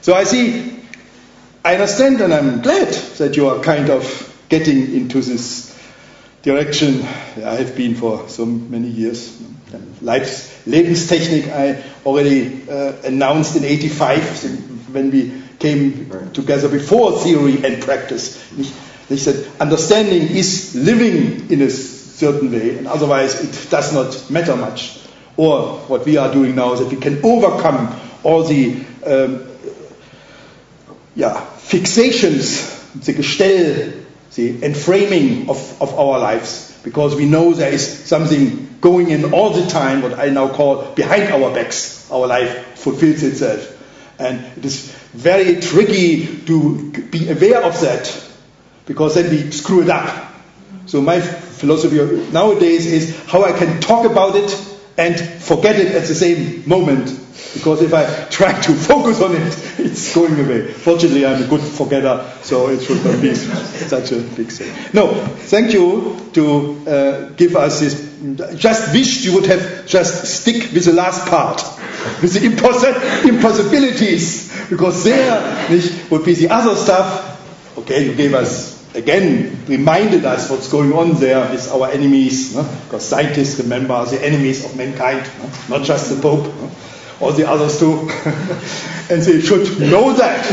So I understand, and I'm glad that you are kind of getting into this direction. I have been for so many years. Lebenstechnik I already announced in '85 when we came together before theory and practice. They said understanding is living in a certain way, and otherwise it does not matter much. Or what we are doing now is that we can overcome all the fixations, the Gestell, the enframing of our lives, because we know there is something going in all the time, what I now call behind our backs. Our life fulfills itself. And it is very tricky to be aware of that, because then we screw it up. So my philosophy nowadays is how I can talk about it and forget it at the same moment. Because if I try to focus on it, it's going away. Fortunately, I'm a good forgetter, so it should not be such a big thing. No, thank you to give us this. Just wished you would have just stick with the last part, with the impossibilities, because there would be the other stuff. Okay, you gave us, again, reminded us what's going on there with our enemies, because scientists remember the enemies of mankind, not just the Pope. Or the others too. And they should know that.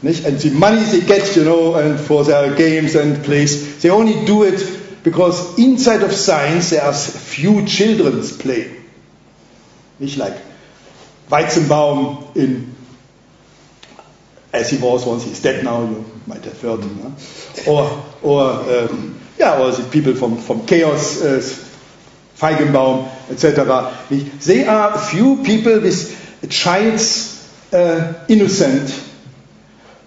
And the money they get, and for their games and plays, they only do it because inside of science there are few children's play. Nicht like Weizenbaum as he was once, he's dead now, you might have heard him. Or the people from Chaos, Feigenbaum, etc. They are few people with a child's innocent,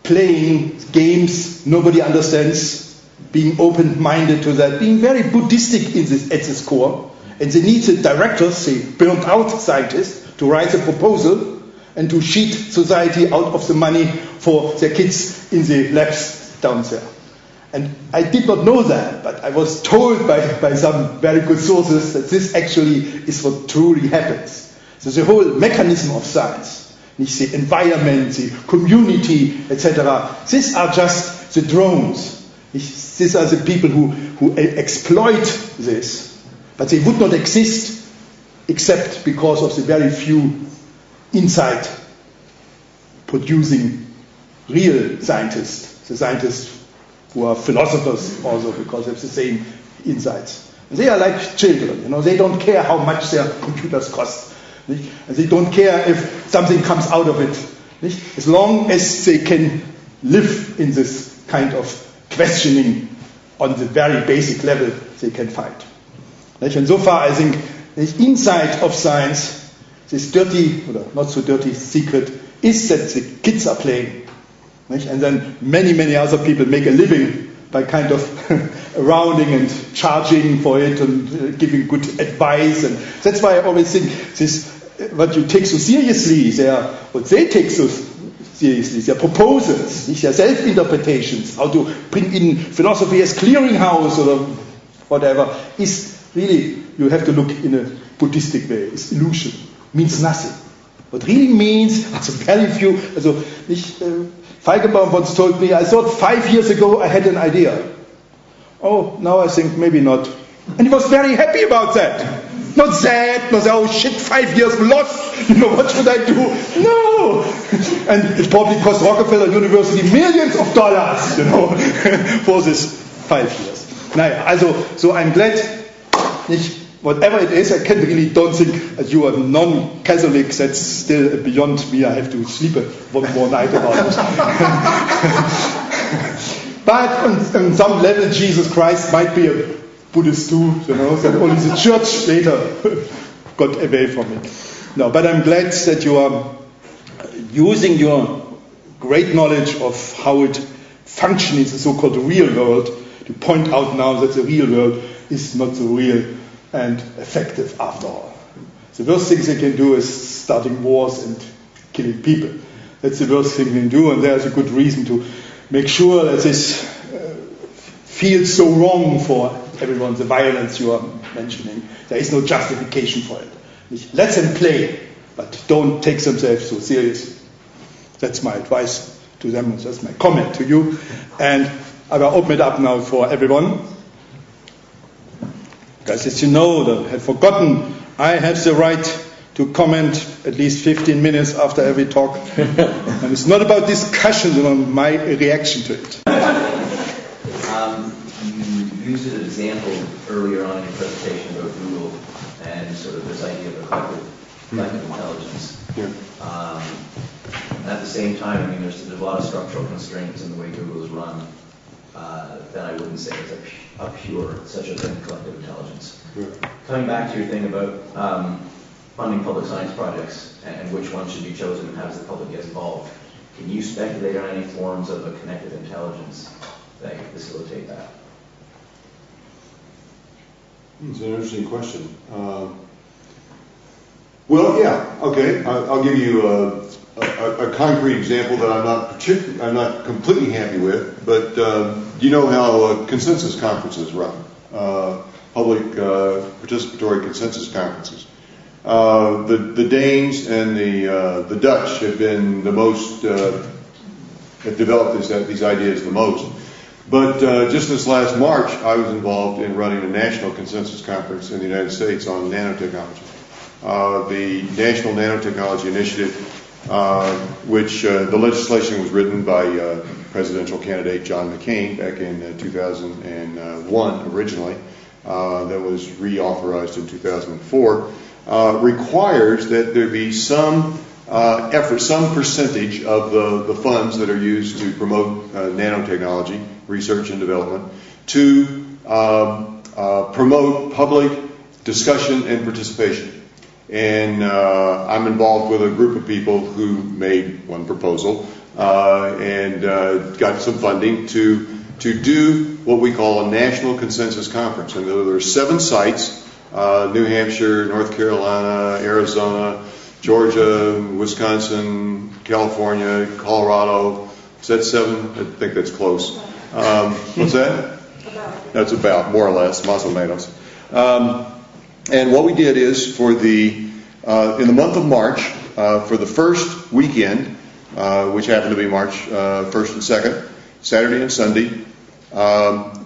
playing games nobody understands, being open-minded to that, being very Buddhistic at its core. And they need the directors, the burnt-out scientists, to write a proposal and to cheat society out of the money for their kids in the labs down there. And I did not know that, but I was told by some very good sources that this actually is what truly happens. So the whole mechanism of science, the environment, the community, etc., these are just the drones. These are the people who exploit this. But they would not exist except because of the very few inside producing real scientists, the scientists who are philosophers also, because they have the same insights. And they are like children, they don't care how much their computers cost. And they don't care if something comes out of it. As long as they can live in this kind of questioning on the very basic level, they can fight. And so far, I think, the inside of science, this dirty, or not so dirty secret, is that the kids are playing. And then many, many other people make a living by kind of rounding and charging for it and giving good advice. And that's why I always think this, what you take so seriously, what they take so seriously, their proposals, their self-interpretations, how to bring in philosophy as clearinghouse or whatever, is really, you have to look in a Buddhistic way. It's illusion, means nothing. What really means, very few, Feigenbaum once told me, I thought 5 years ago I had an idea. Oh, now I think maybe not. And he was very happy about that. Not sad, not oh shit, 5 years lost, what should I do? No! And it probably cost Rockefeller University millions of dollars, for this 5 years. So I'm glad, whatever it is, I don't think that you are non-Catholic, that's still beyond me. I have to sleep one more night about it. But on some level, Jesus Christ might be a Buddhist too, that only the church later got away from it. No, but I'm glad that you are using your great knowledge of how it functions in the so-called real world to point out now that the real world is not so real and effective after all. The worst thing they can do is starting wars and killing people. That's the worst thing they can do, and there's a good reason to make sure that this feels so wrong for everyone, the violence you are mentioning. There is no justification for it. Let them play, but don't take themselves so seriously. That's my advice to them, and that's my comment to you. And I will open it up now for everyone. Guys, as you know, that have forgotten, I have the right to comment at least 15 minutes after every talk. And it's not about discussion, but on my reaction to it. You used an example earlier on in your presentation about Google and sort of this idea of a collective intelligence. Yeah. At the same time, I mean, there's a lot of structural constraints in the way Google is run that I wouldn't say is a pure, such a thing, collective intelligence. Yeah. Coming back to your thing about funding public science projects and which ones should be chosen and how does the public get involved, can you speculate on any forms of a connected intelligence that can facilitate that? It's an interesting question. Well, yeah, okay. I'll give you a concrete example that I'm not completely happy with, but you know how consensus conferences run, public participatory consensus conferences. The Danes and the Dutch have been the most have developed these ideas the most. But just this last March, I was involved in running a national consensus conference in the United States on nanotechnology. The National Nanotechnology Initiative, which the legislation was written by presidential candidate John McCain back in 2001 originally, that was reauthorized in 2004, requires that there be some effort, some percentage of the funds that are used to promote nanotechnology, research and development, to promote public discussion and participation. And I'm involved with a group of people who made one proposal and got some funding to do what we call a national consensus conference. And there are 7 sites, New Hampshire, North Carolina, Arizona, Georgia, Wisconsin, California, Colorado. Is that 7? I think that's close. What's that? That's about, more or less, más o menos. And what we did is for in the month of March, for the first weekend, which happened to be March 1st and 2nd, Saturday and Sunday,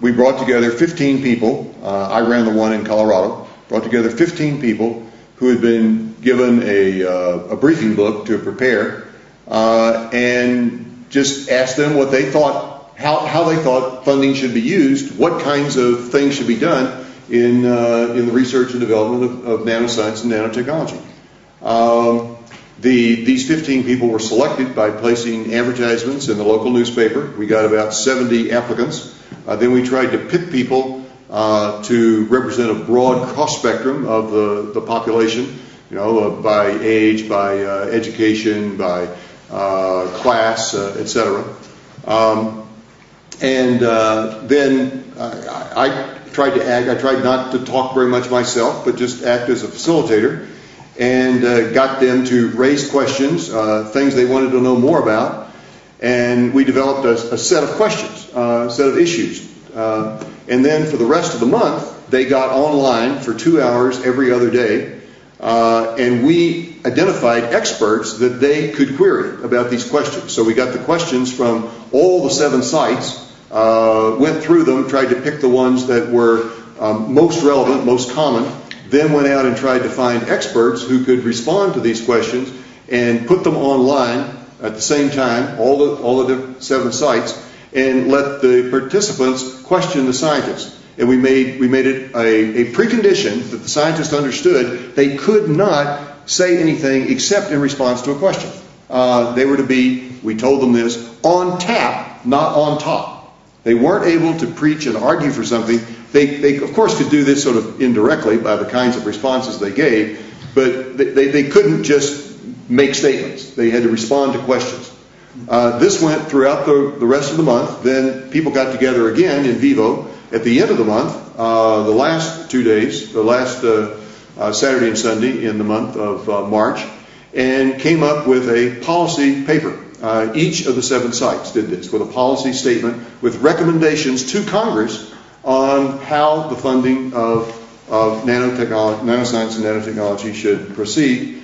we brought together 15 people. I ran the one in Colorado. Brought together 15 people who had been given a briefing book to prepare, and just asked them what they thought, how they thought funding should be used, what kinds of things should be done in the research and development of nanoscience and nanotechnology. These 15 people were selected by placing advertisements in the local newspaper. We got about 70 applicants. Then we tried to pick people to represent a broad cross spectrum of the population, you know, by age, by education, by class, etc. Then I tried not to talk very much myself, but just act as a facilitator, and got them to raise questions, things they wanted to know more about, and we developed a set of questions, a set of issues. And then for the rest of the month, they got online for 2 hours every other day, and we identified experts that they could query about these questions. So we got the questions from all the 7 sites, went through them, tried to pick the ones that were most relevant, most common, then went out and tried to find experts who could respond to these questions and put them online at the same time, all the 7 sites, and let the participants question the scientists. And we made it a precondition that the scientists understood they could not say anything except in response to a question. They were to be, we told them this, on tap, not on top. They weren't able to preach and argue for something. They of course could do this sort of indirectly by the kinds of responses they gave, but they couldn't just make statements. They had to respond to questions. This went throughout the rest of the month. Then people got together again in vivo at the end of the month, the last 2 days, the last Saturday and Sunday in the month of March, and came up with a policy paper. Each of the 7 sites did this with a policy statement with recommendations to Congress on how the funding of nanoscience and nanotechnology should proceed.